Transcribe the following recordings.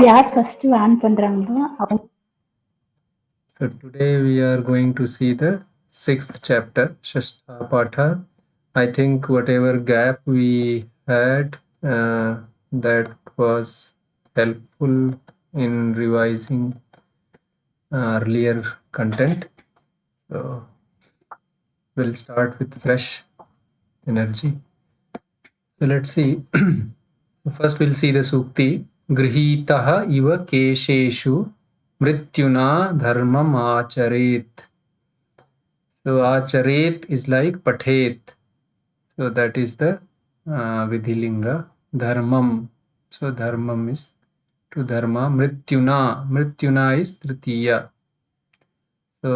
யார் first on பண்றாங்களோ அவங்க So today we are going to see the 6th chapter, Shashtapatha. I think whatever gap we had, that was helpful in revising earlier content. So we'll start with fresh energy. So let's see. First we'll see the Sukti. Grihitaha iva kesheshu mrityuna dharmam acharet. So acharet is like pathet. So that is the vidhilinga. Dharmam. So dharmam is to dharma. Mrityuna. Mrityuna is tritiya. So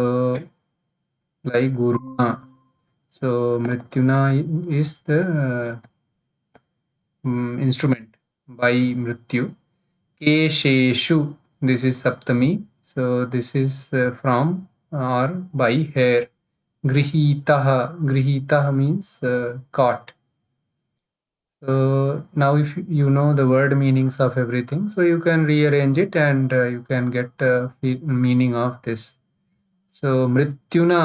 like guruna. So mrityuna is the instrument by mrityu. Kesheshu. This is saptami. So this is from or by hair. Grihitaha. Grihitaha means caught. So now if you know the word meanings of everything, so you can rearrange it and you can get meaning of this. So mrityuna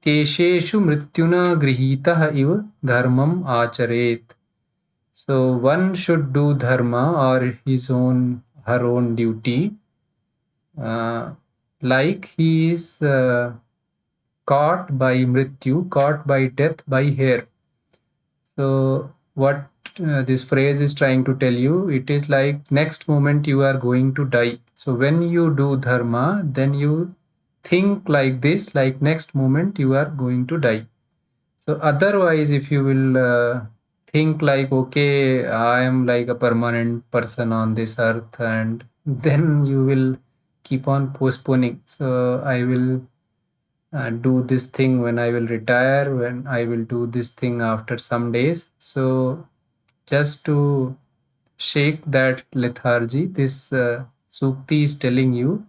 kesheshu mrityuna grihitaha iva dharmam acharet. So one should do dharma or her own duty like he is caught by mrityu, caught by death by hair. So what this phrase is trying to tell you, it is like next moment you are going to die. So when you do dharma, then you think like this, like next moment you are going to die. So otherwise if you will think like, okay, I am like a permanent person on this earth, and then you will keep on postponing. So I will do this thing when I will retire, when I will do this thing after some days. So just to shake that lethargy, this Sukti is telling you,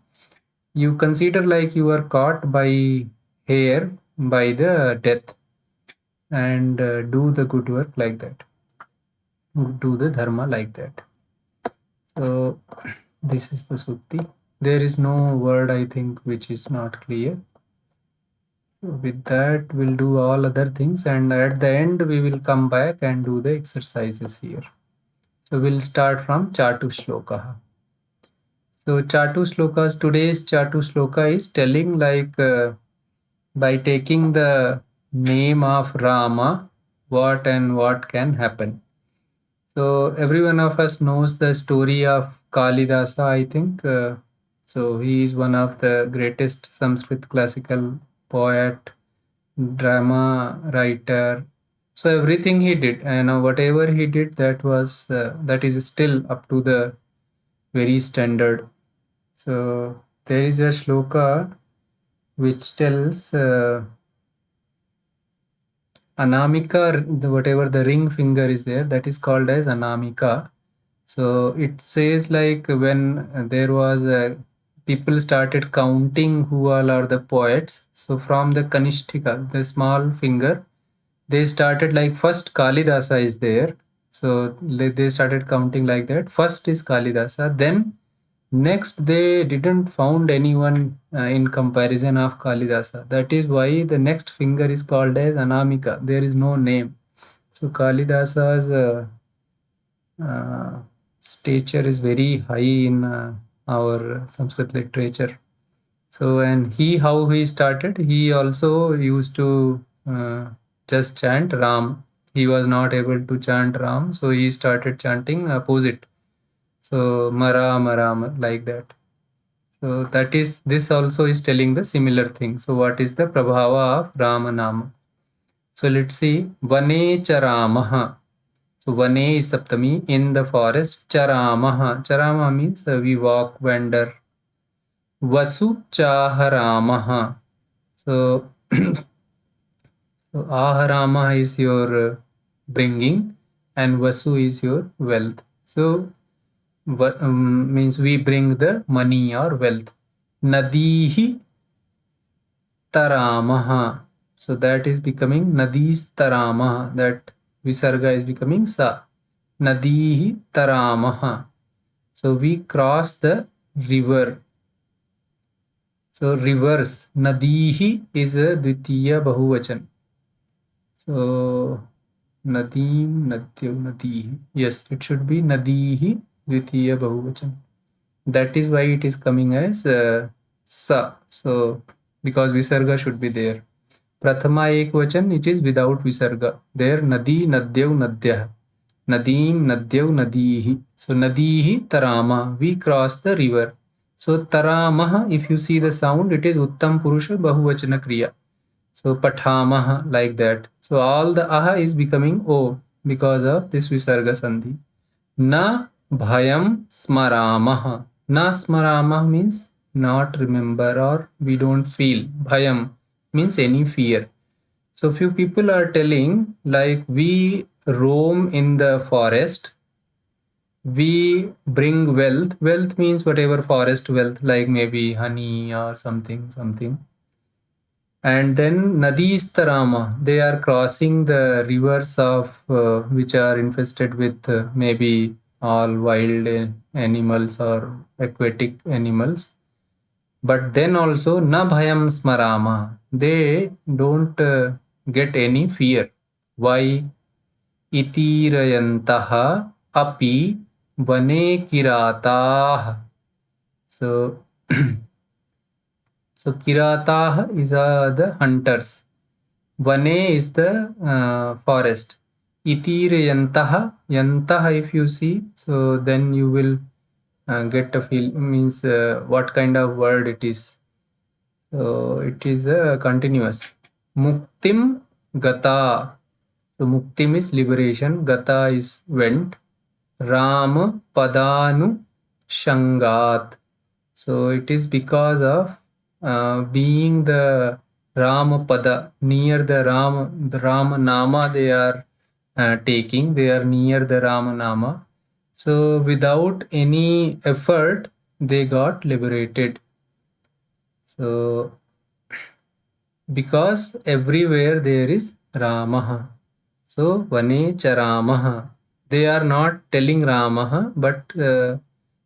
you consider like you are caught by hair by the death, and do the good work like that, do the dharma like that. So this is the Sukti. There is no word, I think, which is not clear. With that we'll do all other things, and at the end we will come back and do the exercises here. So we'll start from Chatu Shloka. So Chatu Shlokas, today's Chatu Shloka is telling like by taking the name of Rama, what and what can happen. So every one of us knows the story of Kalidasa, I think. So he is one of the greatest Sanskrit classical poet, drama writer. So everything he did, and whatever he did, that is still up to the very standard. So there is a shloka which tells Anamika, whatever the ring finger is there, that is called as Anamika. So it says like when there was people started counting who all are the poets. So from the Kanishtika, the small finger, they started like first Kalidasa is there. So they started counting like that. First is Kalidasa, then next they didn't found anyone in comparison of Kalidasa. That is why the next finger is called as Anamika. There is no name. So Kalidasa's stature is very high in our Sanskrit literature. So and how he started, he also used to just chant Ram. He was not able to chant Ram, so he started chanting opposite. So Mara Mara like that. So that is, this also is telling the similar thing. So what is the prabhava of Rama Nama? So let's see. Vane Charamaha. So Vane is Saptami, in the forest. Charamaha. Charama means we walk, wander. Vasu Chaharamaha. So, so Aharama is your bringing, and Vasu is your wealth. So means we bring the money or wealth. Nadihi Taramaha. So that is becoming Nadis Taramaha. That Visarga is becoming sa. Nadihi taramaha. So we cross the river. So rivers. Nadihi is a dvitiya bahuvachan. So nadim, nadyo, nadihi. Yes, it should be nadihi dvitiya bahuvachan. That is why it is coming as sa. So because visarga should be there. Prathama ekvachan, it is without visarga. There nadi, nadyav, nadyah. Nadim, nadyav, nadihi. So nadihi tarama. We cross the river. So taramaha, if you see the sound, it is uttam purusha bahuvachana kriya. So pathamaha, like that. So all the aha is becoming o because of this visarga sandhi. Na bhayam smaramaha. Na smaramaha means not remember or we don't feel. Bhayam means any fear. So few people are telling like we roam in the forest, we bring wealth. Wealth means whatever forest wealth, like maybe honey or something. And then Nadis Tarama, they are crossing the rivers of which are infested with maybe all wild animals or aquatic animals. But then also na bhayam smarama, they don't get any fear. Why? Itirayantaha api vane kiratah. So so kiratah is the hunters. Vane is the forest. Itirayantaha, yantaha if you see, so then you will get a feel, means what kind of word it is. So it is a continuous. Muktim gata. So muktim is liberation, gata is went. Ram padanu shangat. So it is because of being the Rama pada, near the Rama nama they are taking, they are near the Rama nama. So without any effort, they got liberated. So because everywhere there is Ramaha. So Vane Charamaha. They are not telling Ramaha, but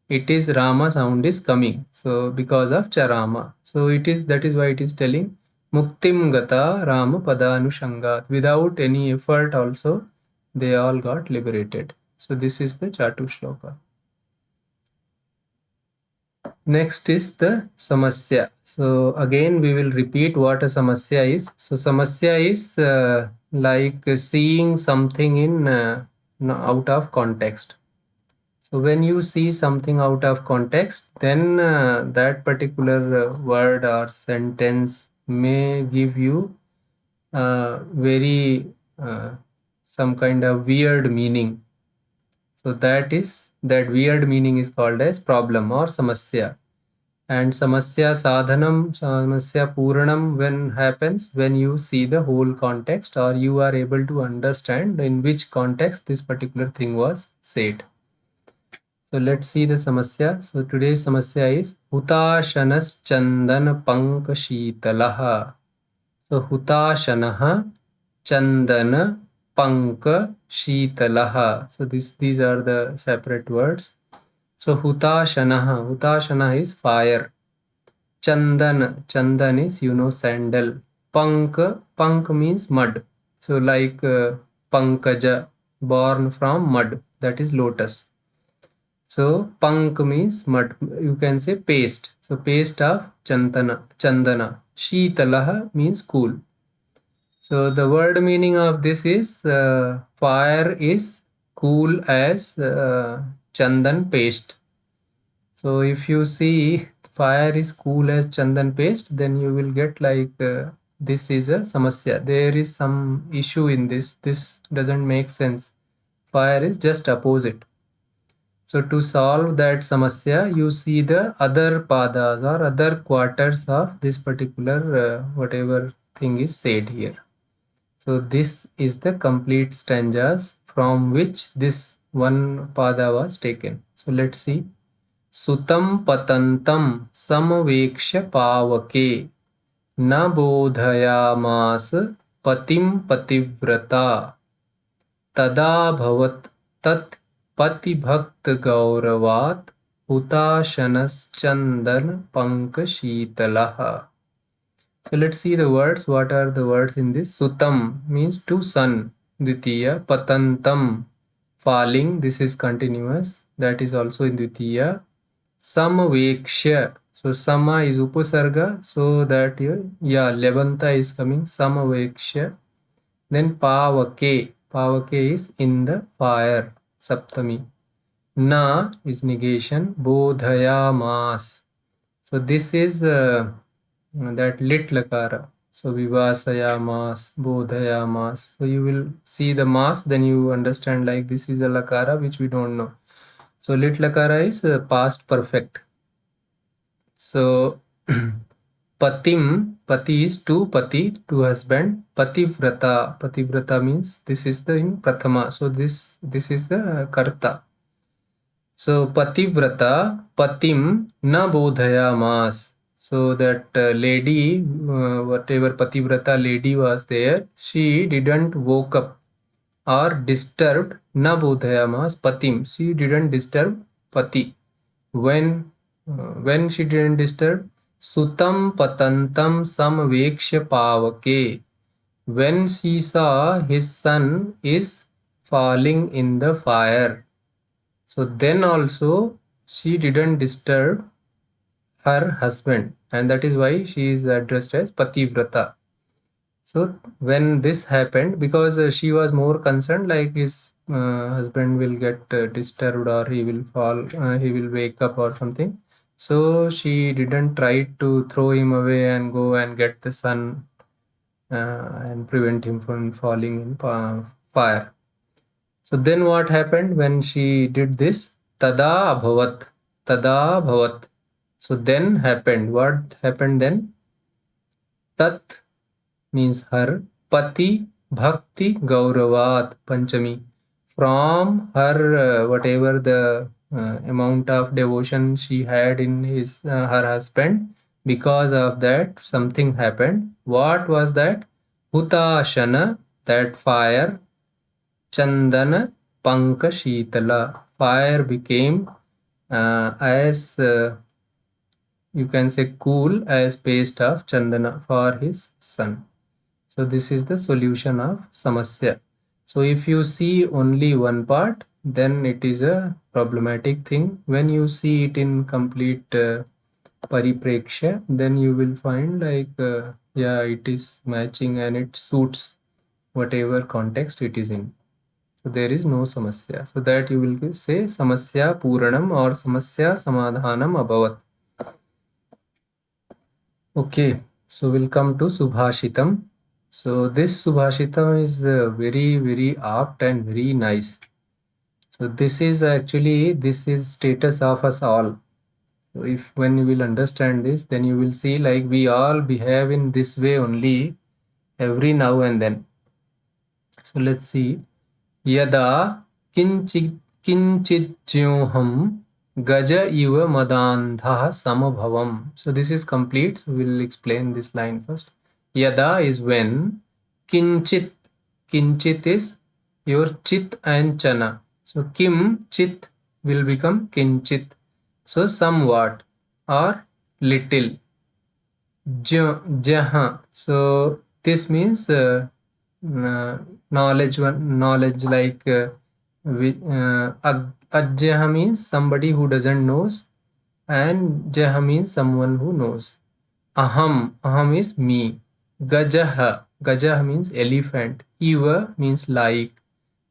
it is Rama sound is coming. So because of Charama. So it is, that is why it is telling Muktim Gata Rama Padanushangat. Without any effort also, they all got liberated. So this is the Chatu Shloka. Next is the Samasya. So again we will repeat what a Samasya is. So Samasya is like seeing something in out of context. So when you see something out of context, then that particular word or sentence may give you very some kind of weird meaning. So that weird meaning is called as problem or samasya. And samasya sadhanam, samasya puranam when happens when you see the whole context or you are able to understand in which context this particular thing was said. So let's see the samasya. So today's samasya is Hutashanas Chandan Pank Sheetalaha. So Hutashanaha Chandana Panka Sheetalaha. So these are the separate words. So Hutashana is fire. Chandan is sandal. Pank means mud. So like Pankaja, born from mud, that is lotus. So Pank means mud. You can say paste. So paste of Chandana. Sheetalaha means cool. So the word meaning of this is fire is cool as chandan paste. So if you see fire is cool as chandan paste, then you will get like this is a samasya. There is some issue in this. This doesn't make sense. Fire is just opposite. So to solve that samasya, you see the other padas or other quarters of this particular whatever thing is said here. So this is the complete stanzas from which this one pada was taken. So let's see. Sutam patantam samaveksha pavake na bodhayamas patim pativrata तदा भवत तत् पति भक्त गौरवात हुताशनश्चंदन पंक शीतलः. So let's see the words. What are the words in this? Sutam means to sun. Dvitiya. Patantam, falling. This is continuous. That is also in Dvitiya. Samavekshya. So sama is upasarga. So that yeah, Levanta is coming. Samavekshya. Then pavake. Pavake is in the fire. Saptami. Na is negation. Bodhayamas. So this is that lit lakara. So vivasayamas, bodhayamas. So you will see the mas, then you understand like this is the lakara which we don't know. So lit lakara is past perfect. So patim, pati is to pati, to husband. Pativrata, pativrata means this is the in prathama. So this is the karta. So pativrata, patim na bodhayamas. So that lady, whatever pativrata lady was there, she didn't woke up or disturbed na bodhayamas patim. She didn't disturb pati. When she didn't disturb, sutam patantam samvekshya pavake. When she saw his son is falling in the fire. So then also she didn't disturb her husband, and that is why she is addressed as Pativrata. So when this happened, because she was more concerned like his husband will get disturbed or he will fall, he will wake up or something. So she didn't try to throw him away and go and get the son and prevent him from falling in fire. So then what happened when she did this? Tada abhavat. Tada bhavat. So then happened. What happened then? Tat means her. Pati bhakti gauravat panchami. From her whatever the amount of devotion she had in her husband, because of that something happened. What was that? Hutashana, that fire. Chandana panka shitala, fire became as you can say cool as paste of chandana for his son. So this is the solution of samasya. So if you see only one part, then it is a problematic thing. When you see it in complete paripreksha, then you will find like yeah, it is matching and it suits whatever context it is in. So there is no samasya. So that you will say samasya puranam or samasya samadhanam abhavat. Okay, so we'll come to Subhashitam. So this Subhashitam is very, very apt and very nice. So this is actually, this is status of us all. So if when you will understand this, then you will see like we all behave in this way only every now and then. So let's see. Yada kinchityoham gaja iva madandha samabhavam. So this is complete. So we'll explain this line first. Yada is when, kinchit. Kinchit is your chit and chana. So kim chit will become kinchit. So somewhat or little. Jaha. So this means knowledge like ajjaha means somebody who doesn't knows, and jaha means someone who knows. Aham is me. Gajah means elephant. Iva means like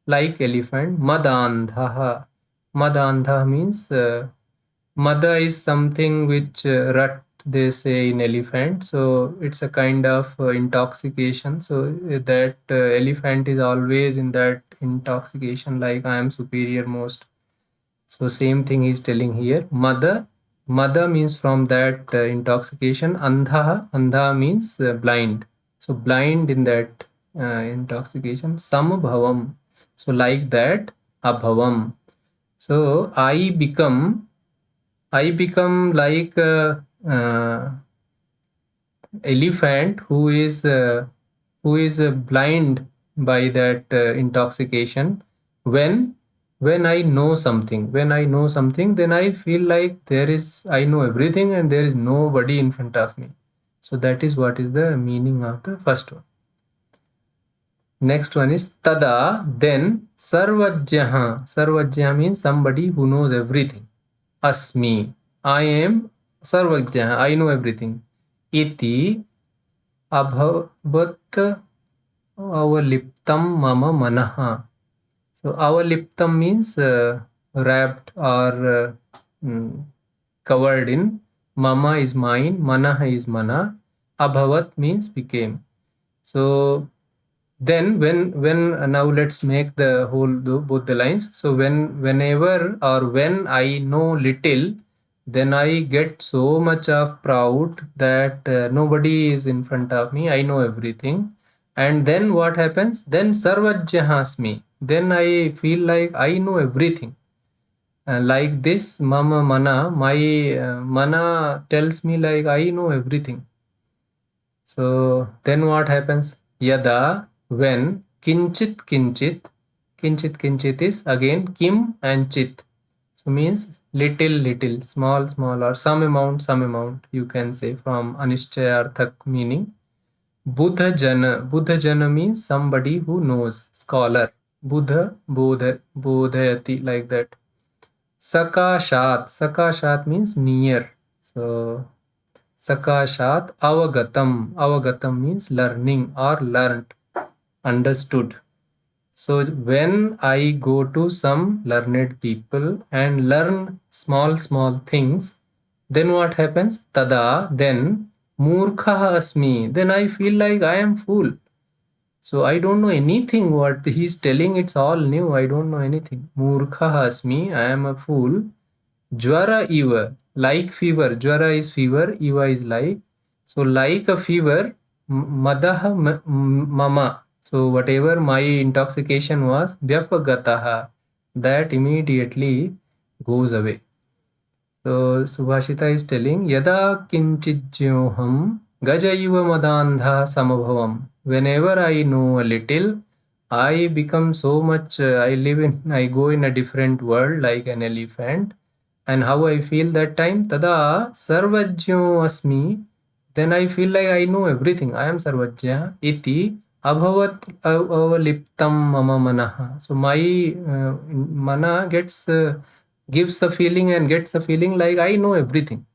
elephant. Madandha means mada is something which rut they say in elephant. So it's a kind of intoxication. So that elephant is always in that intoxication, like I am superior most. So same thing he's telling here. Mada means from that intoxication. Andha means blind. So blind in that intoxication. Samabhavam. So like that, abhavam. So I become like elephant who is blind by that intoxication. When I know something, then I feel like I know everything and there is nobody in front of me. So that is what is the meaning of the first one. Next one is tada, then sarvajyaha. Sarvajyaha means somebody who knows everything. Asmi, I am sarvajyaha, I know everything. Iti abhavat avaliptam mama manaha. So avaliptam means wrapped or covered in. Mama is mine, manaha is mana. Abhavat means became. So then when now let's make the whole both the lines. So whenever or when I know little, then I get so much of proud that nobody is in front of me, I know everything. And then what happens? Then sarvajyahasmi, then I feel like I know everything. Like this mama mana, my mana tells me like I know everything. So then what happens? Yada, when, kinchit kinchit. Kinchit is again kim and chit. So means little, small, or some amount, you can say, from anishchayarthak meaning. Buddha jana means somebody who knows, scholar. Buddha, bodhayati, like that. Sakashat means near. So Sakashat avagatam means learning or learnt, understood. So when I go to some learned people and learn small things, then what happens? Tada, then murkha asmi, then I feel like I am fool. So I don't know anything what he's telling, it's all new, I don't know anything. Murkha asmi, I am a fool. Jwara iva, like fever. Jwara is fever, iva is like. So like a fever, madaha mama. So whatever my intoxication was, vyapagataha, that immediately goes away. So Subhashita is telling, Yada kinchijyoham gajaiva madandha samabhavam. Whenever I know a little, I become so much, I go in a different world like an elephant. And how I feel that time? Tada sarvajyo asmi. Then I feel like I know everything. I am sarvajya. Iti abhavat avaliptam mama manaha. So my mana gives a feeling and gets a feeling like I know everything.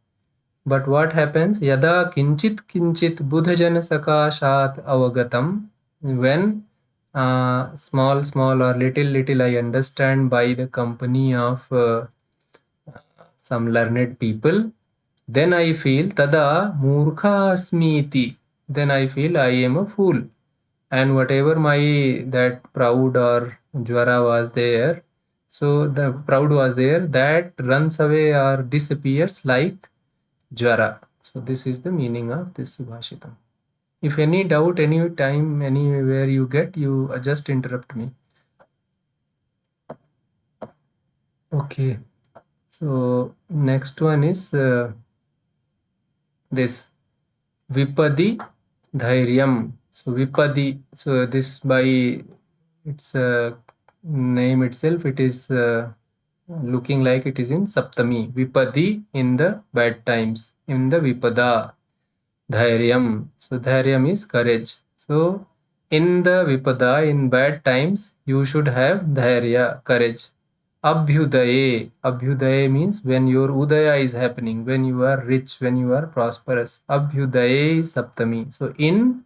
But what happens? Yada kinchit buddhajana sakashat avagatam. When small or little I understand by the company of some learned people, then I feel tada murkha asmiti. Then I feel I am a fool. And whatever my that proud or jwara was there, so the proud was there, that runs away or disappears like jwara. So this is the meaning of this Subhashitam. If any doubt, any time, anywhere you get, you just interrupt me. Okay. So next one is this Vipadi Dhairyam. So Vipadi, so this by its name itself, it is looking like it is in Saptami. Vipadi, in the bad times, in the Vipada. Dhairyam. So Dhairyam is courage. So in the Vipada, in bad times, you should have Dhairya, courage. Abhyudaye means when your Udaya is happening, when you are rich, when you are prosperous. Abhyudaye is Saptami. So in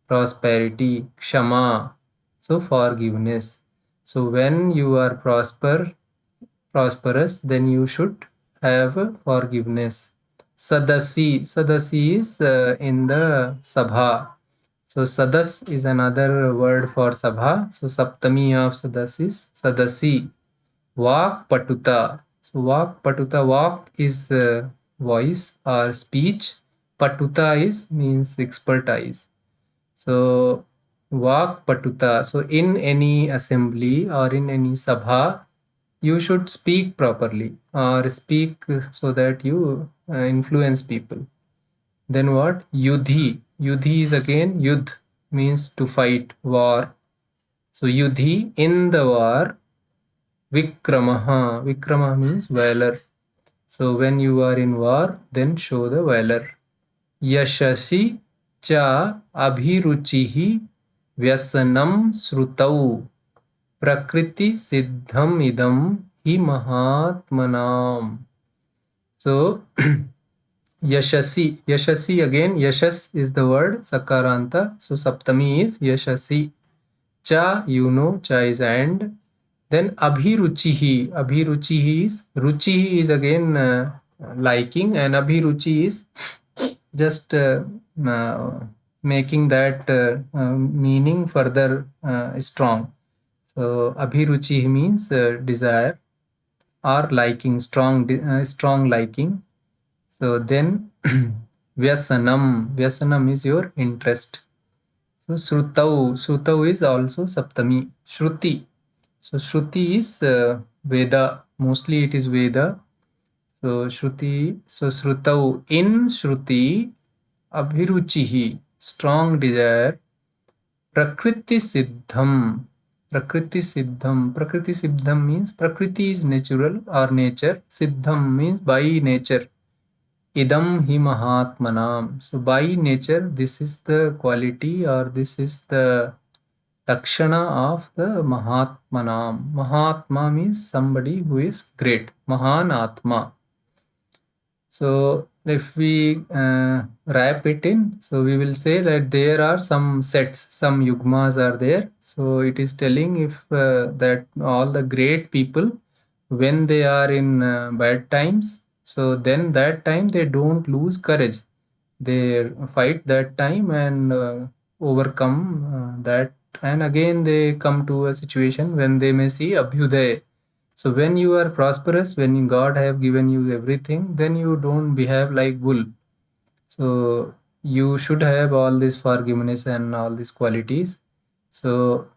prosperity, Kshama, so forgiveness. So when you are prosperous, then you should have forgiveness. Sadasi is in the Sabha. So Sadas is another word for Sabha. So Saptami of Sadas is Sadasi. Vak Patuta. So Vak Patuta, Vak is voice or speech. Patuta is means expertise. So Vak Patuta. So in any assembly or in any Sabha, you should speak properly or speak so that you influence people. Then what? Yudhi. Yudhi is again Yudh, means to fight, war. So Yudhi, in the war. Vikramaha. Vikramaha means valor. So when you are in war, then show the valor. Yashasi cha abhiruchihi vyasanam srutau prakriti siddham idam hi mahatmanam. So Yashasi again. Yashas is the word Sakaranta. So Saptami is Yashasi. Cha, you know, cha is and. Then Abhiruchihi. Abhiruchihi is, Ruchihi is again liking, and Abhiruchi is just making that meaning further strong. So Abhiruchi means desire or liking, strong liking. So then Vyasanam is your interest. So Srutau is also Saptami. Shruti. So Shruti is Veda. Mostly it is Veda. So Shruti. So Srutau. In Shruti, Abhiruchihi, strong desire. Prakriti Siddham. Prakriti Siddham. Prakriti Siddham means Prakriti is natural or nature. Siddham means by nature. Idam hi Mahatmanam. So by nature, this is the quality or this is the Lakshana of the Mahatmanam. Mahatma means somebody who is great. Mahan Atma. So if we wrap it in, so we will say that there are some sets, some yugmas are there. So it is telling if that all the great people, when they are in bad times, so then that time they don't lose courage. They fight that time and overcome that, and again they come to a situation when they may see Abhyuday. So when you are prosperous, when God have given you everything, then you don't behave like bull. So you should have all this forgiveness and all these qualities. So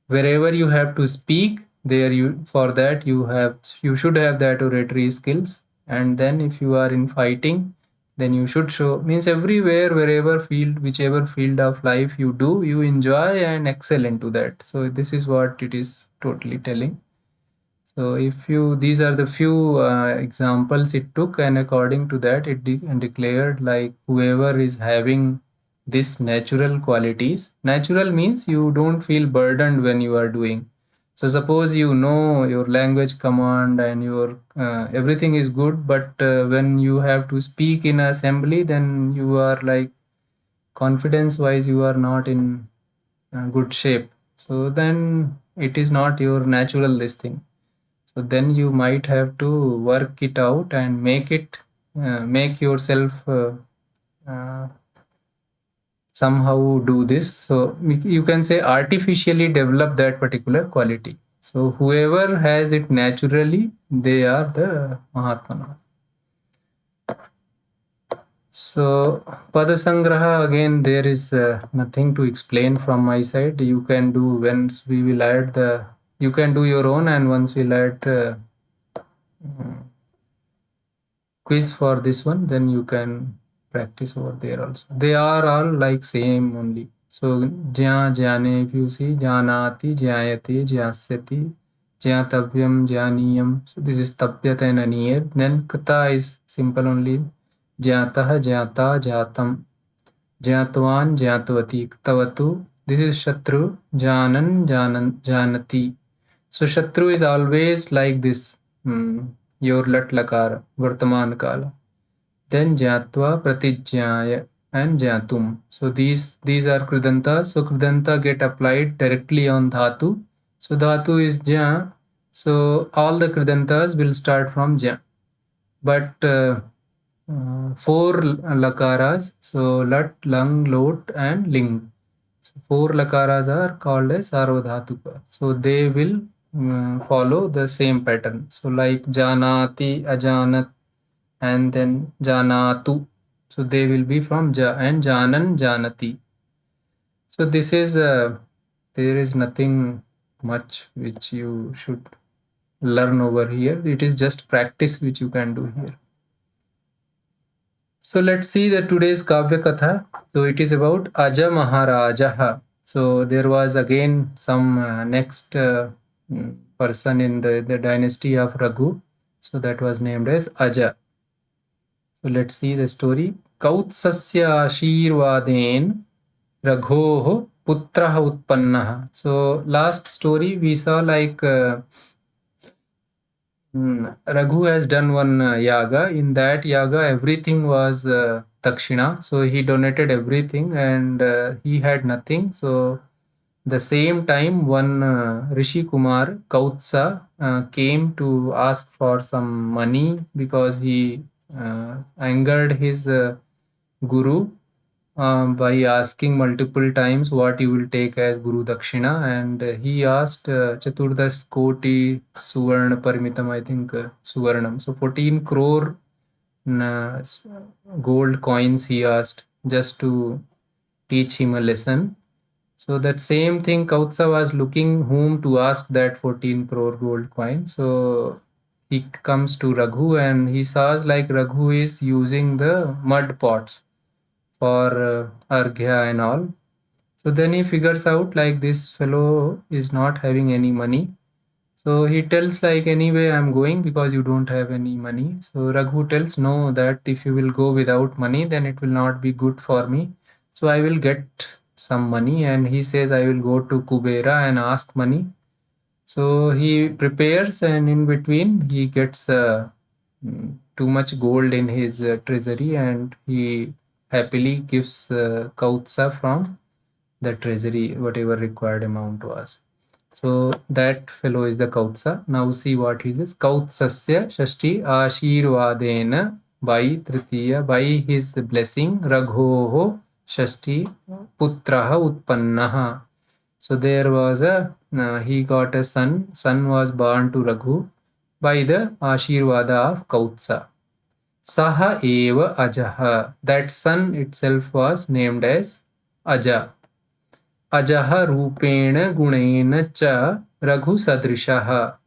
wherever you have to speak, there you for that you should have that oratory skills. And then if you are in fighting, then you should show, means everywhere, wherever field, whichever field of life you do, you enjoy and excel into that. So this is what it is totally telling. So if you, these are the few examples it took, and according to that, it declared like whoever is having this natural qualities. Natural means you don't feel burdened when you are doing. So suppose you know your language command and your everything is good, but when you have to speak in assembly, then you are like confidence wise you are not in good shape. So then it is not your natural this thing. So then you might have to work it out and make yourself uh, somehow do this. So you can say artificially develop that particular quality. So whoever has it naturally, they are the Mahatmana. So Padasangraha, again, there is nothing to explain from my side. You can do once we will add the, you can do your own, and once we'll add quiz for this one, then you can practice over there also. They are all like same only. So jya jyane, if you see janati, jyayate, jyasyati, jyatavyam, jyaniyam. So this is tapyata and aniyat. Then kata is simple only. Jyatah, jyata, jyatam, jyatvan, jyatavati, ktavatu. This is shatru, janati. So Shatru is always like this. Your lat lakara, Vartaman kala. Then Jatva, Pratijyaya, and Jatum. So these are Kridantas. So Kridanta get applied directly on Dhatu. So Dhatu is Ja. So all the Kridantas will start from Ja. But four lakaras, so Lat, Lang, Lot, and Ling. So four lakaras are called as Sarvadhatuka. So they will follow the same pattern. So like Janati, Ajanat, and then Janatu. So they will be from Ja, and Janan, Janati. So this is, there is nothing much which you should learn over here. It is just practice which you can do here. So let's see the today's Kavya Katha. So it is about Aja Maharajaha. So there was again some next person in the dynasty of Raghu. So that was named as Aja. So let's see the story. Kautsasya Ashirvaden Raghoh Putrah Utpannah. So last story we saw like Raghu has done one yaga. In that yaga, everything was dakshina. So he donated everything and he had nothing. So the same time, one Rishi Kumar Kautsa came to ask for some money because he angered his guru by asking multiple times what you will take as Guru Dakshina, and he asked Chaturdas Koti Suvarna Parimitam, I think Suvarnam. So 14 crore uh, gold coins he asked just to teach him a lesson. So that same thing, Kautsa was looking whom to ask that 14 crore gold coin. So he comes to Raghu and he saws like Raghu is using the mud pots for Arghya and all. So then he figures out like this fellow is not having any money. So he tells like anyway I'm going because you don't have any money. So Raghu tells no, that if you will go without money then it will not be good for me. So I will get some money, and he says I will go to Kubera and ask money. So he prepares and in between he gets too much gold in his treasury, and he happily gives Kautsa from the treasury whatever required amount was. So that fellow is the Kautsa. Now see what he says. Kautsasya Shashti Ashirvadena, by Tritiya, by his blessing, Raghoho Shashti Putraha Utpannaha. So there was he got a son. Son was born to Raghu by the Ashirvada of Kautsa. Saha eva Ajaha. That son itself was named as Aja. Ajaha Rupena Gunena Cha Raghu Sadrishaha.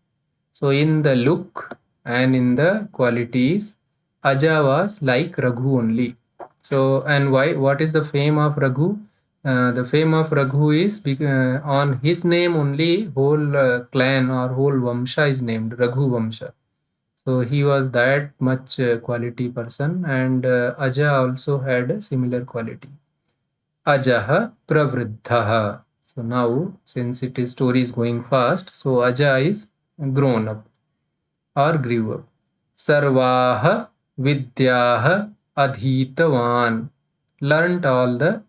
So in the look and in the qualities, Aja was like Raghu only. So and why? What is the fame of Raghu? The fame of Raghu is on his name only whole clan or whole Vamsha is named Raghu Vamsha. So he was that much quality person, and Aja also had a similar quality. Ajaha Pravriddhaha. So now, since it is story is going fast, so Aja is grown up or grew up. Sarvaha Vidyaha Adhitavan. Learned all the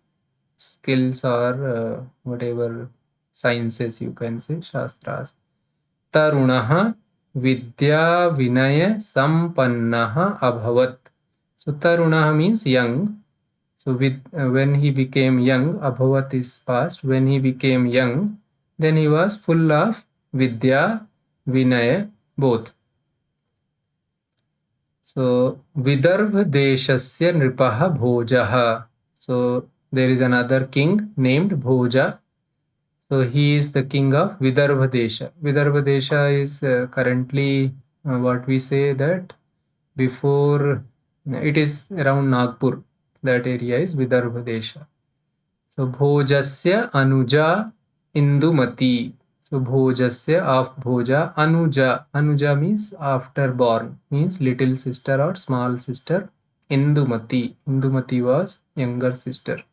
skills or whatever sciences you can say, Shastras. Tarunaha Vidya Vinaya Sampannaha Abhavat. So Tarunaha means young. So when he became young, Abhavat is past. When he became young, then he was full of Vidya, Vinaya, both. So Vidarbha Deshasya Nripaha Bhojaha. So there is another king named Bhoja. So he is the king of Vidarbha Desha. Vidarbha Desha is currently what we say that before it is around Nagpur. That area is Vidarbha Desha. So Bhojasya Anuja Indumati. So Bhojasya of Bhoja Anuja. Anuja means after born, means little sister or small sister. Indumati. Indumati was younger sister.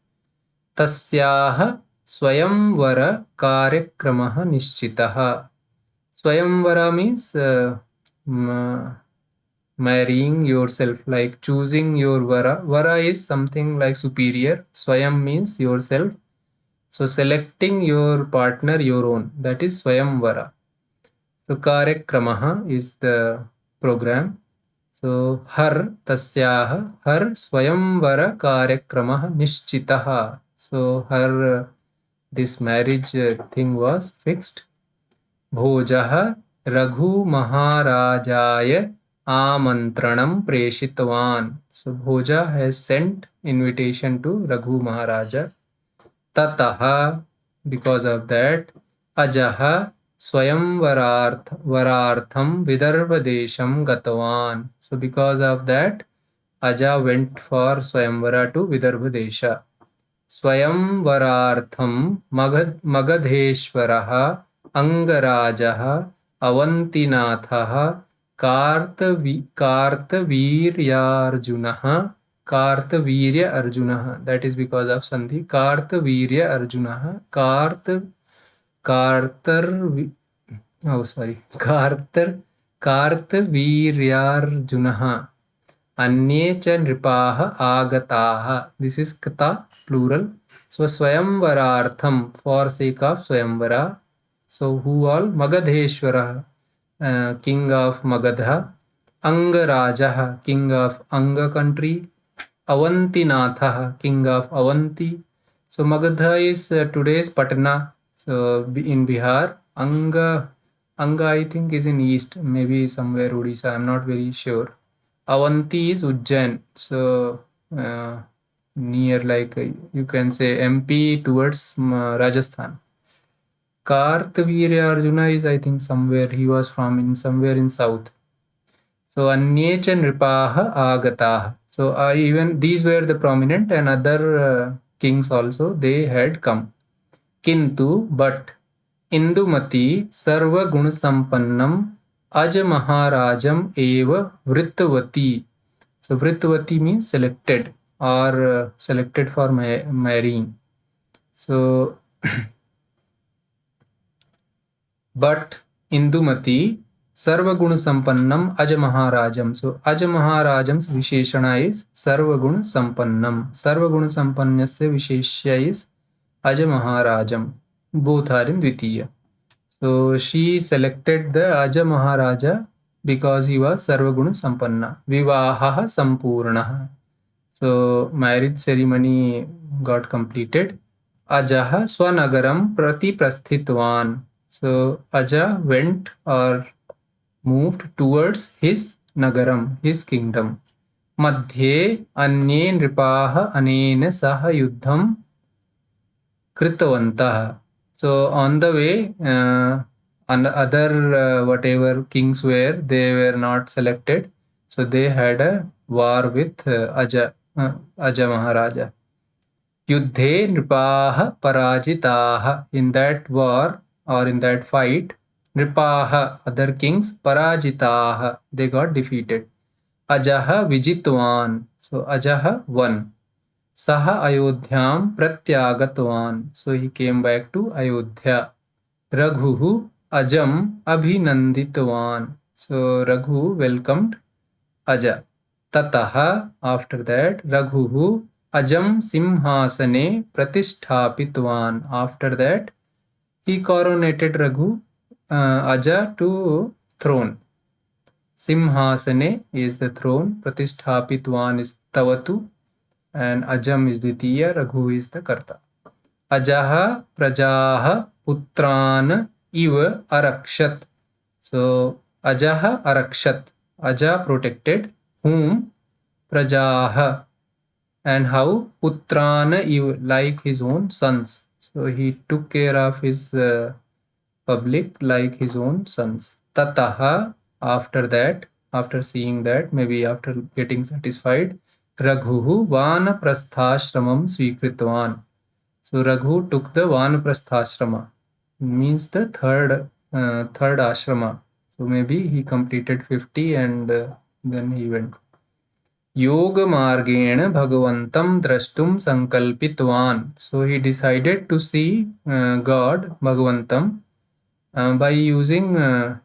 Tasyaha Swayamvara Karyakramaha Nishchitaha. Swayamvara means marrying yourself, like choosing your vara. Vara is something like superior. Swayam means yourself. So selecting your partner your own, that is Swayamvara. So Karyakramaha is the program. So Har Tasyaha Har Swayamvara Karyakramaha Nishchitaha. So her this marriage thing was fixed. Bhojaha Raghu Maharajaya Amantranam Preshitwan. So Bhoja has sent invitation to Raghu Maharaja. Tataha, because of that, Ajaha Varartham Vidarbha Desham Gatavan. So because of that, Aja went for Swayamvara to Vidarbha Desha. स्वयंवरार्थं मगधेश्वरः अंगराजः अवंतीनाथः कार्तवीर्यार्जुनः Kartavirya अर्जुनः, that is because of sandhi, Kartavirya अर्जुनः कार्तवीर्यार्जुनः अन्ये च नृपाः आगताः. This is kata plural. So swayamvaraartham, for sake of swayamvara. So who all? Magadheshwara, king of Magadha. Angaraja, king of Anga country. Avantinatha, king of Avanti. So Magadha is today's Patna, so in Bihar. Anga I think is in east, maybe somewhere Odisha, I'm not very sure. Avanti is Ujjain, so near, like you can say MP towards Rajasthan. Kartavirya Arjuna is, I think, somewhere he was from, in somewhere in south. So Anye cha nripaha agataha. So even these were the prominent, and other kings also, they had come. Kintu, but Indumati sarva guna sampannam Aj Maharajam eva Vrittavati. So Vrittavati means selected, or selected for marrying. So but Indumati Sarvaguna Sampannam Aja Maharajam. So Aja Maharajam's Visheshana is Sarvaguna Sampannam. Sarvaguna Sampannasya Visheshya is Aja Maharajam. Both are in Dvitiya. So she selected the Aja Maharaja because he was Sarvaguna Sampanna. Vivaha Sampurnaha. So marriage ceremony got completed. Ajaha Swanagaram Prati Prasthitwan. So Aja went or moved towards his Nagaram, his kingdom. Madhye Anye Nripaha Anena Saha Yuddham Kritavantaha. So on the way, other whatever kings were, they were not selected. So they had a war with Aja Maharaja. Yuddhe Nripaha Parajitaha. In that war or in that fight, Nripaha, other kings, Parajitaha, they got defeated. Ajaha Vijitwan. So Ajaha won. Saha Ayodhyam Pratyagatwan. So he came back to Ayodhya. Raghuhu Ajam Abhinanditwan. So Raghu welcomed Aja. Tataha, after that, Raghuhu Ajam Simhasane Pratisthapitwan. After that, he coronated Raghu, Aja, to throne. Simhasane is the throne, Pratisthapitwan is Tavatu, and Ajam is Dvitiya, Raghu is the Karta. Ajaha Prajaha Putran Iva Arakshat. So Ajaha Arakshat. Aja protected whom? Prajaha. And how? Putrana Iva, like his own sons. So he took care of his public like his own sons. Tataha, after that, after seeing that, maybe after getting satisfied, Raghuhu Vanaprasthashramam Swikritvan. So Raghu took the Vanaprasthashrama, means the third ashrama. So maybe he completed 50 and then he went. Yoga Margena Bhagavantam Drashtum Sankalpitvan. So he decided to see God, Bhagavantam, by using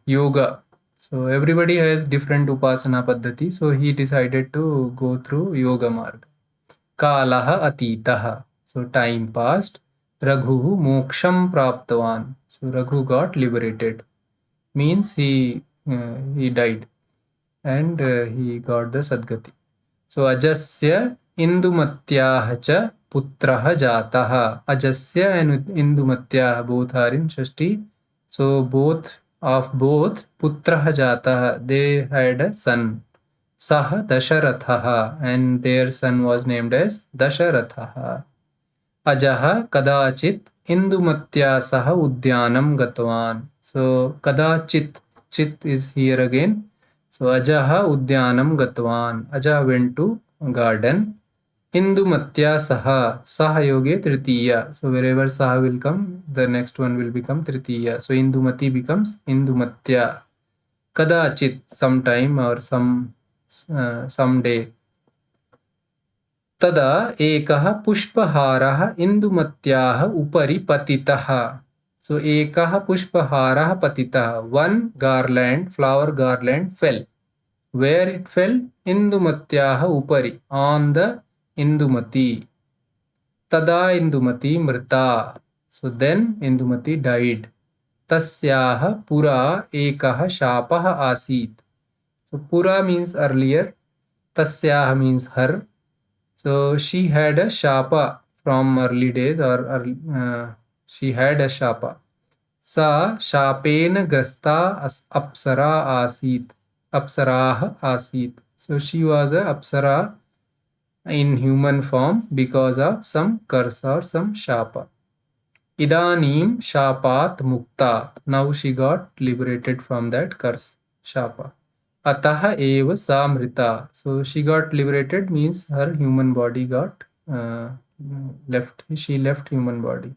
yoga. So everybody has different upasana paddhati. So he decided to go through yoga marga. Kalaha atitaha. So time passed. Raghu moksham praptavan. So Raghu got liberated. Means he died and he got the Sadgati. So Ajasya Indumatyaha cha putraha jataha. Ajasya and Indumatyaha both are in Shashti. So both putraha jataha, they had a son. Saha Dasharathaha, and their son was named as Dasharathaha. Ajaha kadachit Indumatya saha udyanam gatvan. So kadachit, chit is here again. So Ajaha udyanam gatvan. Aja went to garden. Indumatya saha. Saha yoge tritiya. So wherever saha will come, the next one will become tritiya. So Indumati becomes Indumatya. Kadachit, sometime or someday. Tada ekah pushpaharah Indumatyaah upari patitah. So ekah pushpaharah patitah. One garland, flower garland fell. Where it fell? Indumatyaah upari, on the Indumati. Tada Indumati mrita. So then Indumati died. Tasyaah pura ekah shapah asit. So pura means earlier. Tasyaah means her. So she had a shapa from early days, or she had a shapa. Sa shapena grasta apsara asit. Apsarah asit. So she was a apsara in human form because of some curse or some shapa. Idanim shapat mukta. Now she got liberated from that curse, shapa. Ataha eva samrita. So she got liberated means her human body got left. She left human body.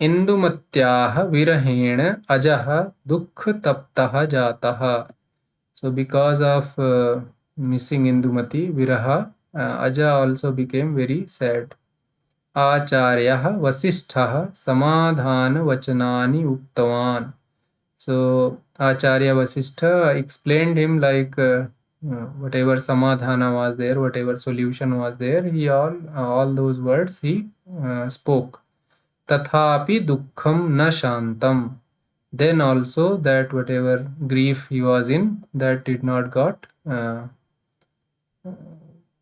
Indumatyaha virahena ajaha dukh taptaha jataha. So because of missing Indumati, Viraha, Aja also became very sad. Acharyah Vasishtha Samadhana Vachanani Uktavan. So Acharya Vasishtha explained him like whatever Samadhana was there, whatever solution was there, he all those words he spoke. Tathapi dukkham na shantam. Then also that whatever grief he was in, that did not got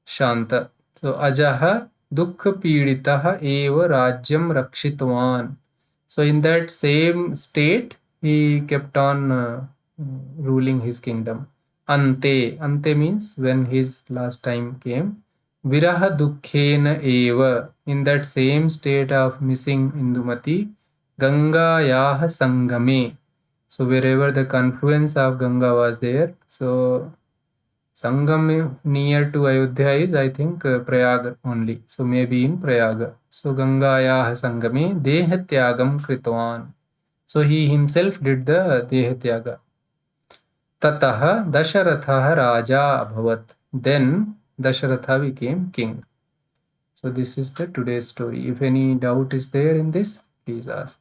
shanta. So ajaha dukkha piditaha eva rajyam rakshitvan. So in that same state, he kept on ruling his kingdom. Ante means when his last time came. Viraha dukkhena eva. In that same state of missing Indumati, Gangayah Sangame. So wherever the confluence of Ganga was there, so Sangam near to Ayodhya is, I think, Prayag only. So maybe in Prayag. So Gangayah Sangame Dehatyagam Kritwan. So he himself did the Dehatyaga. Tataha Dasharatha Raja Abhavat. Then Dasharatha became king. So this is the today's story. If any doubt is there in this, please ask.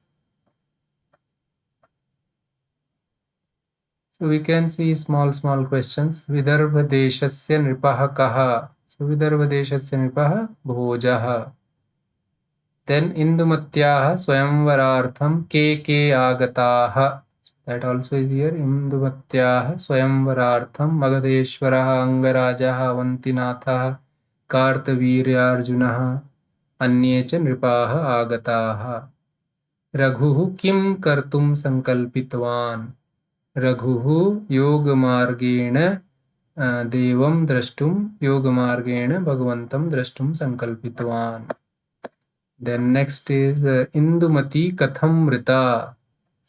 So we can see small questions. Vidarbha deshasya nripaha kaha. So Vidarbha deshasya nripaha bhojaha. Then Indumatyaha swayamvarartham ke agataha. That also is here. Indumatyaha swayamvarartham Magadeshwaraha Angarajaha Avantinathaha Kartaviryaarjunaha अन्ये च नृपाः आगताः. रघुः किं कर्तुं संकल्पितवान्. रघुः योगमार्गेण देवं द्रष्टुं योगमार्गेण भगवन्तं द्रष्टुं संकल्पितवान्. Then next is Indumati katham mrita.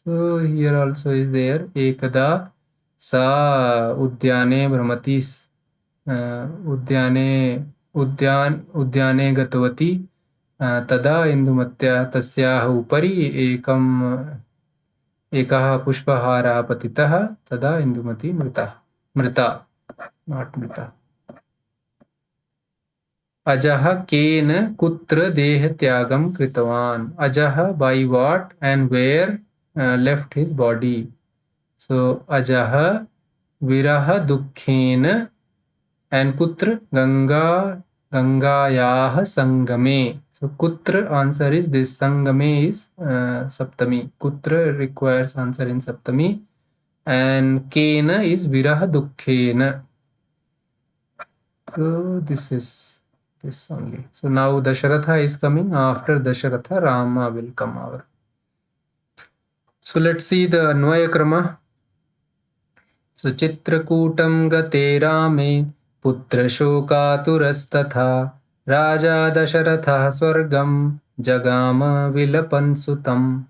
So here also is there ekada sa udyane brahmati udyane gatavati tada Indumatya tasyaah upari ekah pushpaharah patitah tada Indumati mrita, not mrita. Ajaha kena kutra deha tyagam kritavan. Ajaha by what and where left his body. So ajaha viraha dukkhena and kutra gangayah sangame. So kutra answer is this. Sangame is saptami. Kutra requires answer in saptami. And kena is viraha dukkhena. So this is this only. So now Dasharatha is coming. After Dasharatha, Rama will come over. So let's see the Anvaya Krama. So Chitrakutam gate Rame putra shokaturastatha Raja Dasharatha swargam jagama vilapan sutam.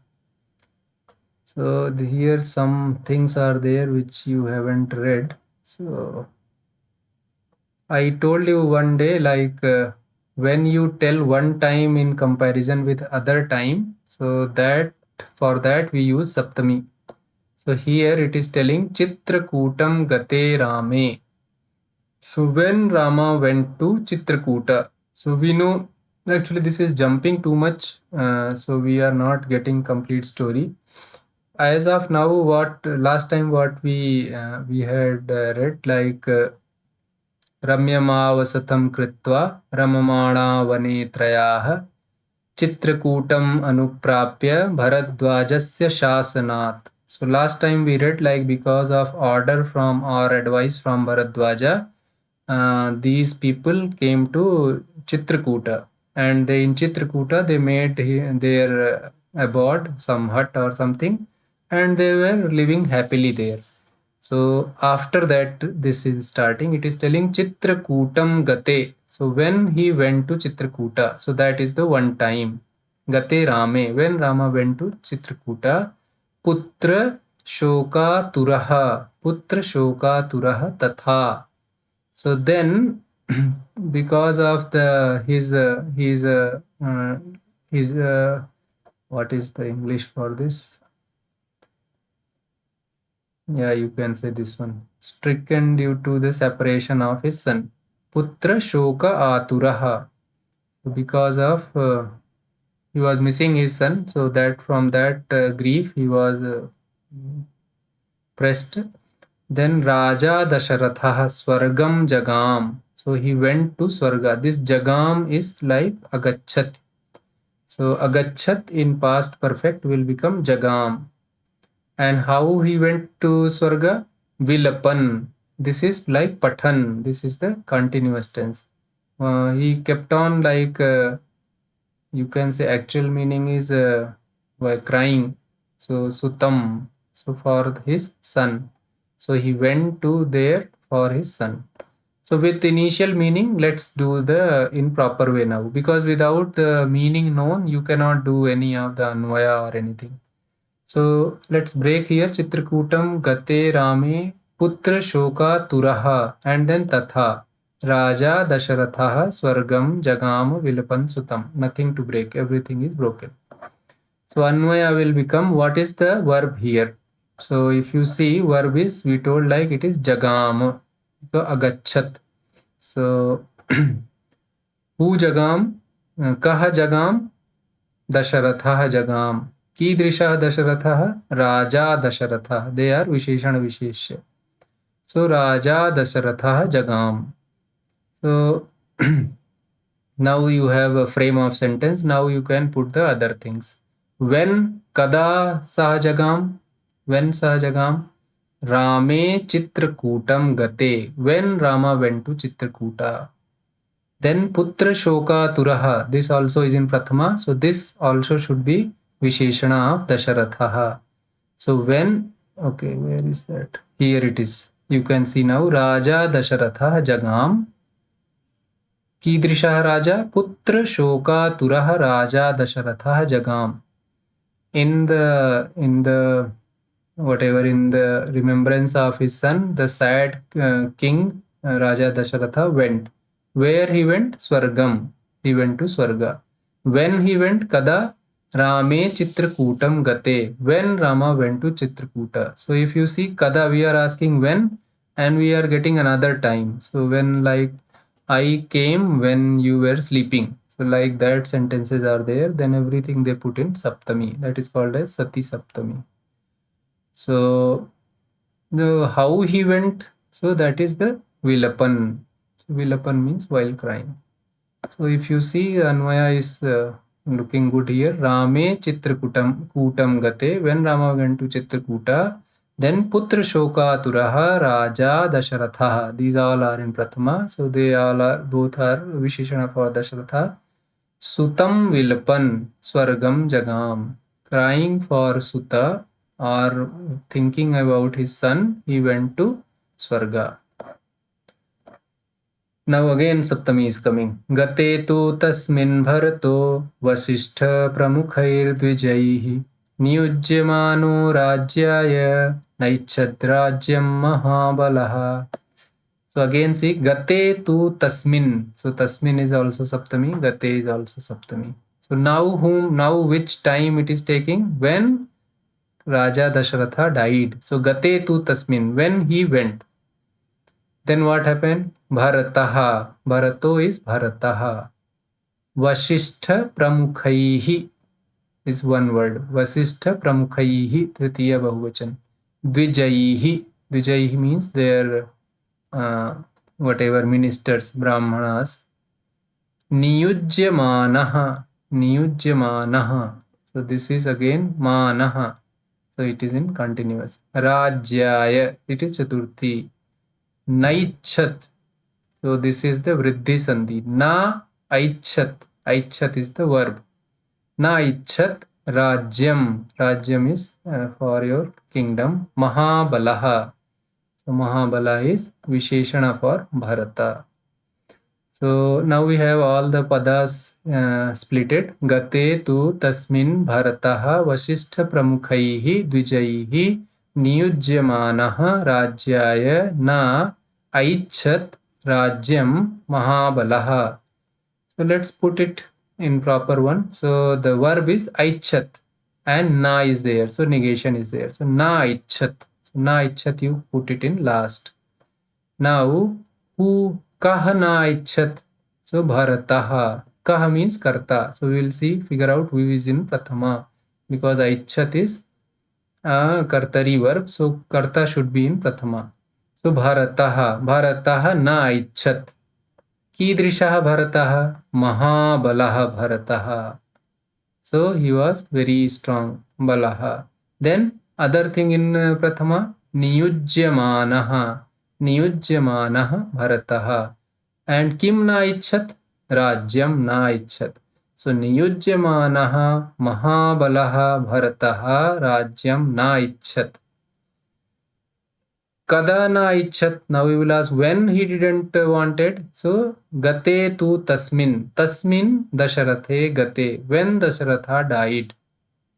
So here some things are there which you haven't read. So I told you one day like when you tell one time in comparison with other time, so that for that we use Saptami. So here it is telling Chitrakutam Gate Rame. So when Rama went to Chitrakuta, so we know actually this is jumping too much, so we are not getting complete story. As of now, what last time what we had read, like रम्यमावसतं कृत्वा रममाणा वने त्रयाः Chitrakoot अनुप्राप्य भरद्वाजस्य शासनात्. So last time we read, like, because of order from or advice from Bharadwaja, these people came to Chitrakuta, and they in Chitrakuta they made their abode, some hut or something, and they were living happily there. So after that, this is starting, it is telling Chitrakutam Gate. So when he went to Chitrakuta, so that is the one time. Gate Rame, when Rama went to Chitrakuta, Putra Shoka Turaha, Putra Shoka Turaha Tatha. So then because of the his what is the English for this? Yeah, you can say this one. Stricken due to the separation of his son. Putra Shoka Aturaha. Because of he was missing his son, so that from that grief he was pressed. Then Raja Dasharatha Swargam Jagam. So he went to Swarga. This Jagam is like Agachat. So Agachat in past perfect will become Jagam. And how he went to Swarga? Vilapan. This is like Pathan. This is the continuous tense. He kept on like, you can say actual meaning is crying. So Sutam. So for his son. So he went to there for his son. So with initial meaning, let's do the in proper way now. Because without the meaning known, you cannot do any of the Anvaya or anything. So let's break here. Chitrakutam Gate Rame Putra Shoka Turaha and then Tatha Raja Dasharatha Swargam Jagam Vilapan Sutam. Nothing to break. Everything is broken. So Anvaya will become, what is the verb here? So if you see, verb is, we told like it is Jagam. So Agachat. So who Jagam? Kaha Jagam? Dasharatha Jagam. Kidrisha Dasharatha, Raja Dasharatha. They are Visheshana Visheshya. So Raja Dasharatha Jagam. So now you have a frame of sentence. Now you can put the other things. When Kada Sahajagam? When Sahajagam? Rame Chitrakutam Gate. When Rama went to Chitrakuta. Then Putra Shoka Turaha. This also is in Prathama. So this also should be Visheshana of Dasharatha. So when, okay, where is that? Here it is. You can see now Raja Dasharatha Jagam. Kidrisha Raja Putra Shoka Turaha Raja Dasharatha Jagam. In the whatever, in the remembrance of his son, the sad king Raja Dasharatha went. Where he went? Swargam. He went to Swarga. When he went? Kada? Rame Chitrakutam Gate. When Rama went to Chitrakuta. So if you see Kada, we are asking when, and we are getting another time. So when, like, I came when you were sleeping. So like that sentences are there. Then everything they put in Saptami. That is called as Sati Saptami. So the how he went, so that is the Vilapan. So Vilapan means while crying. So if you see, Anvaya is looking good here. Rame Chitrakutam Gate. When Rama went to Chitrakuta, then Putra Shoka Turaha Raja Dasharatha. These all are in Prathama. So they all are, both are Visheshana for Dasharatha. Sutam Vilapan Swargam Jagam. Crying for Suta or thinking about his son, he went to Swarga. Now again Saptami is coming. Gate tu tasmin bharato vasishtha pramukhair dvijaihi niyujyamano rajyaya naichad rajyam mahabalaha. So again see gate tu tasmin. So tasmin is also saptami, gate is also saptami. So now which time it is taking? When Raja Dasharatha died. So gate tu tasmin, when he went. Then what happened? Bharataha. Bharato is Bharataha. Vasishtha Pramukhaihi is one word. Vasishtha Pramukhaihi, Tritiya Bahuvachan. Dvijayihi. Dvijayihi means their whatever ministers, Brahmanas. Niyujyamanaha. Niyujyamanaha. So this is again Manaha. So it is in continuous. Rajyaya. It is Chaturthi. Naichat. So this is the Vriddhi Sandhi. Na Aichat. Aichat is the verb. Na Aichat Rajyam. Rajyam is for your kingdom. Mahabalaha. So Mahabala is Visheshana for Bharata. So now we have all the padas splitted. Gate tu tasmin Bharataha Vasishtha Pramukhaihi Dvijaihi Niyujyamanaha Rajyaya Na Aichat Rajyam Mahabalaha. So let's put it in proper one. So the verb is Aichat and Na is there. So negation is there. So Na Aichat. So Na Aichat you put it in last. Now who Kah Na Aichat. So Bharataha. Kah means karta. So we will see, figure out who is in Prathama. Because Aichat is a kartari verb. So karta should be in Prathama. So Bharataha. Bharataha Na Aichat. Kidrishaha Bharataha. Mahabalaha Bharataha. So he was very strong. Balaha. Then other thing in Prathama. Niyujyamanaha. Niyujyamanaha Bharataha. And Kim Na Ichat? Rajyam Na Ichat. So Niyujyamanaha Mahabalaha Bharataha Rajyam Na Ichat. Kada Na Ichat. Now we will ask when he didn't wanted. So Gate tu tasmin. Tasmin Dasharathe Gate. When Dasharatha died.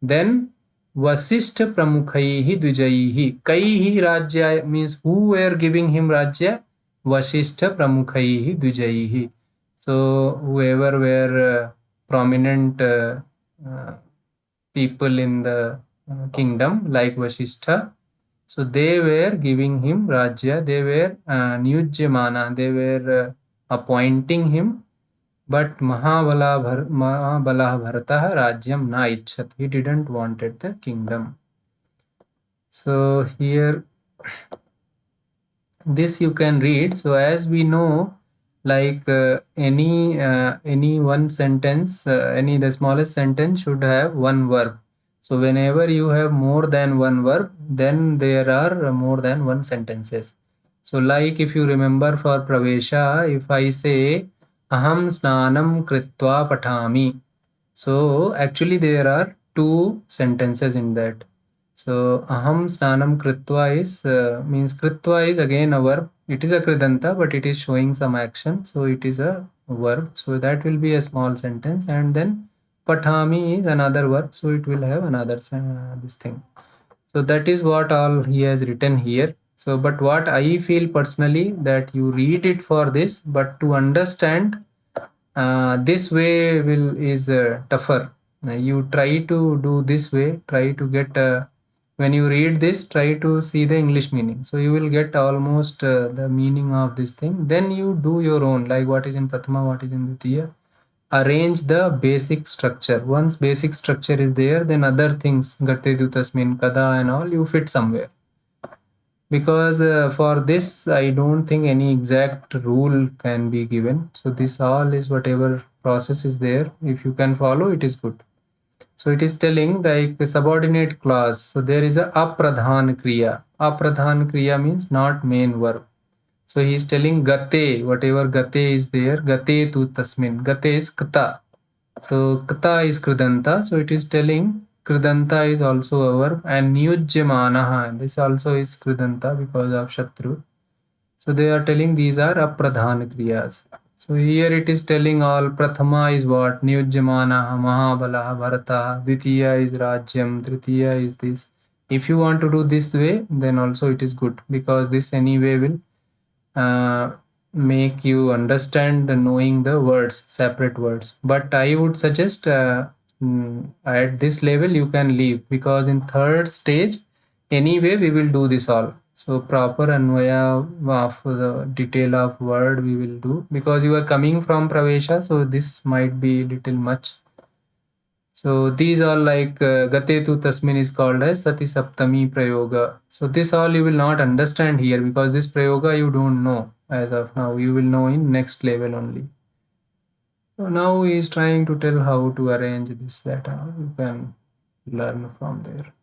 Then Vasishtha Pramukhaihi Dvijaihi. Kaihi Rajya means who were giving him Rajya? Vasishtha Pramukhaihi Dvijaihi. So whoever were prominent people in the kingdom like Vasishtha. So they were giving him Rajya. They were Niyujyamana. They were appointing him. But Mahabala Bharataha Rajyam Na Ichat. He didn't wanted the kingdom. So here this you can read. So as we know, like any one sentence, the smallest sentence should have one verb. So whenever you have more than one verb, then there are more than one sentences. So like if you remember for Pravesha, if I say Aham snanam kritva patami. So actually there are two sentences in that. So aham snanam kritva is means kritva is again a verb. It is a kridanta, but it is showing some action. So it is a verb. So that will be a small sentence, and then patami is another verb. So it will have another this thing. So that is what all he has written here. So but what I feel personally that you read it for this, but to understand this way is tougher. You try to do this way, try to get when you read this, try to see the English meaning. So you will get almost the meaning of this thing. Then you do your own, like what is in Prathama, what is in Dvitiya. Arrange the basic structure. Once basic structure is there, then other things, Gate Dutasmin, Kada and all, you fit somewhere. Because for this I don't think any exact rule can be given. So this all is whatever process is there. If you can follow, it is good. So it is telling like a subordinate clause. So there is a apradhan kriya. Apradhan kriya means not main verb. So he is telling gate, whatever gate is there, gate tu tasmin. Gate is kata. So kata is kridanta. So it is telling kridanta is also a verb, and niyujyamanaha, this also is kridanta because of shatru. So they are telling these are apradhan kriyas. So here it is telling all. Prathama is what? Niyujyamanaha, Mahabalaha, Bharataha. Dvitiya is Rajyam. Tritiya is this. If you want to do this way, then also it is good, because this anyway will make you understand knowing the words, separate words. But I would suggest at this level you can leave, because in third stage anyway we will do this all. So proper Anvaya of the detail of word we will do, because you are coming from Pravesha, so this might be little much. So these are like Gatetu Tasmin is called as Sati Saptami Prayoga. So this all you will not understand here, because this Prayoga you don't know as of now. You will know in next level only. So now he is trying to tell how to arrange this, that you can learn from there.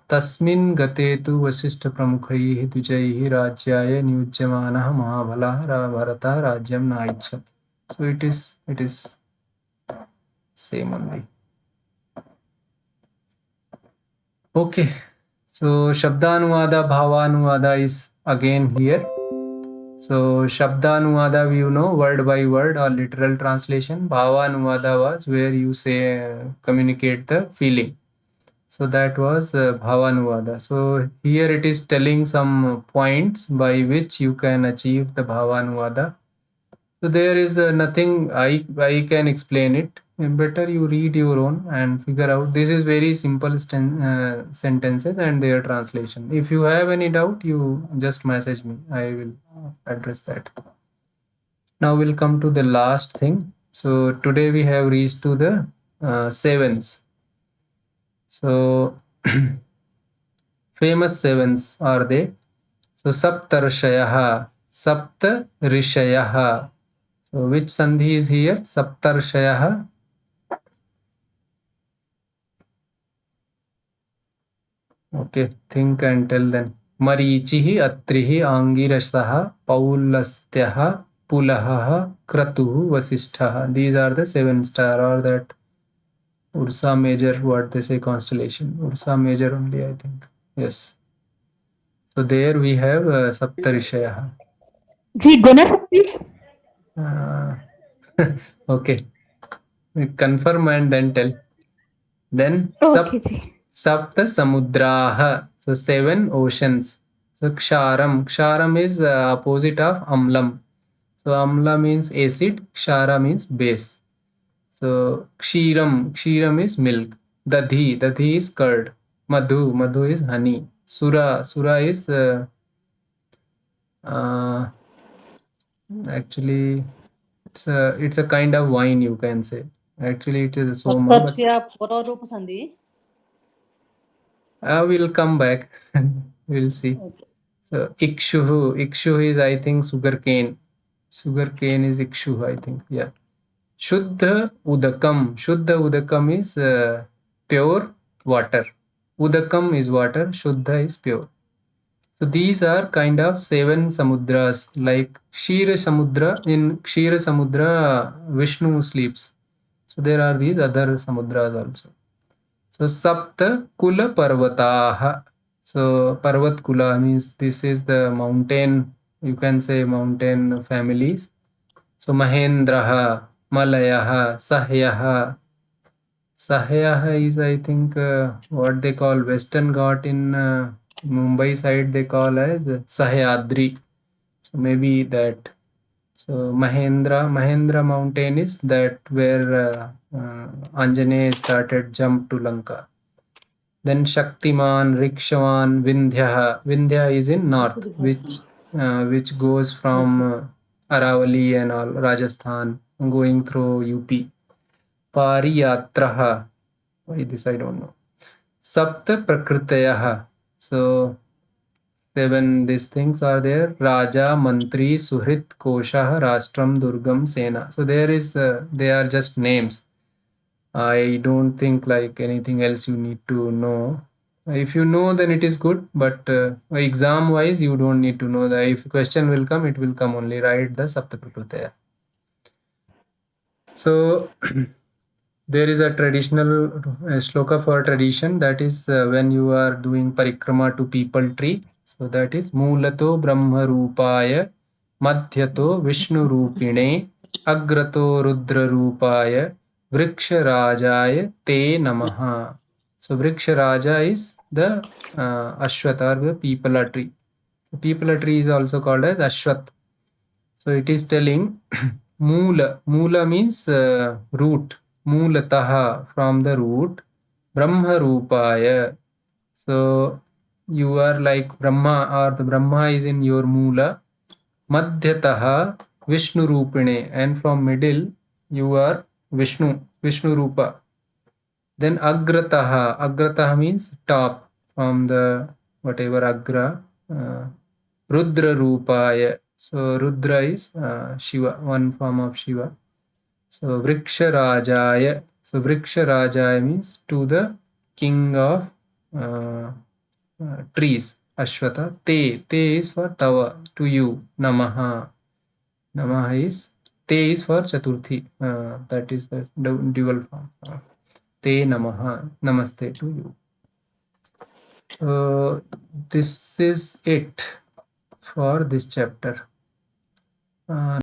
Tasmin Gatetu Vasishta Pramukhaih Dujaihi Rajyaya Niyujyamanah Mahabhalah Bharata Rajyam Naicha. So it is same only. Okay, so Shabdanuvada, Bhavanuvada is again here. So Shabdanuvada, you know, word by word or literal translation. Bhavanuvada was where you say communicate the feeling. So that was Bhavanuvada. So here it is telling some points by which you can achieve the Bhavanuvada. So there is nothing I can explain it. Better you read your own and figure out. This is very simple sentences and their translation. If you have any doubt, you just message me. I will address that. Now we'll come to the last thing. So today we have reached to the sevens. So famous sevens are they. So Saptarshayaha, Saptarishayaha. So which sandhi is here? Saptarshayaha. Okay, think and tell then. Marichihi, Atrihi, Angirasaha, Paulastyaha, Pulahaha, Kratuhu, Vasishthaha. These are the 7-star, or that Ursa Major, what they say, constellation. Ursa Major only, I think. Yes. So there we have Saptarishayaha. जी गुणशक्ति Okay. Confirm and then tell. Then okay जी Sapta Samudraha. So 7 oceans. So Ksharam. Ksharam is opposite of Amlam. So Amla means acid. Kshara means base. So Kshiram. Kshiram is milk. Dadhi. Dadhi is curd. Madhu. Madhu is honey. Sura. Sura is actually it's a kind of wine, you can say. Actually it is a soma, but ಪುರರೂಪ ಸಂಧಿ we'll come back. We'll see. So Ikshuhu. Ikshuhu is, I think, sugarcane. Sugarcane is Ikshuhu, I think. Yeah. Shuddha Udakam. Shuddha Udakam is pure water. Udakam is water. Shuddha is pure. So these are kind of 7 samudras, like Kshira Samudra. In Kshira Samudra, Vishnu sleeps. So there are these other samudras also. So Sapta Kula Parvataha. So Parvat Kula means this is the mountain, you can say mountain families. So Mahendraha, Malayaha, Sahyaha. Sahyaha is, I think, what they call Western Ghat in Mumbai side, they call as Sahyadri. So maybe that. So Mahendra mountain is that where Anjaneya started jump to Lanka. Then Shaktiman, Rikshavan, Vindhya. Vindhya is in north, which goes from Aravali and all Rajasthan, going through UP. Pariyatraha. Why this I don't know. Sapta Prakritayaha. So 7 these things are there. Raja, Mantri, Suhrit, Kosha, Rastram, Durgam, Sena. So there is they are just names. I don't think like anything else you need to know. If you know, then it is good, but exam wise you don't need to know that. If question will come, it will come only. Write the Sapta Prakrutaya. So there is a traditional shloka for tradition, that is when you are doing parikrama to people tree. So that is Mulato Brahma Rupaya, Madhyato Vishnu Rupine, Agrato Rudra Rupaya, Vriksha Rajaya Te Namaha. So Vriksha Raja is the Ashwata, the people tree. The Pipala tree is also called as Ashwath. So it is telling Moola. Moola means root. Moolataha, from the root. Brahma Rupaya. So you are like Brahma, or the Brahma is in your Moola. Madhyataha Vishnu Rupine, and from middle you are Vishnu Rupa. Then Agrataha means top, from the whatever Agra. Rudra Rupaya. So Rudra is Shiva, one form of Shiva. So Vriksha Rajaya. So Vriksha Rajaya means to the king of trees. Ashwata. Te is for Tava, to you. Namaha. Namaha is, Te is for Chaturthi. That is the dual form. Te Namaha. Namaste to you. This is it for this chapter.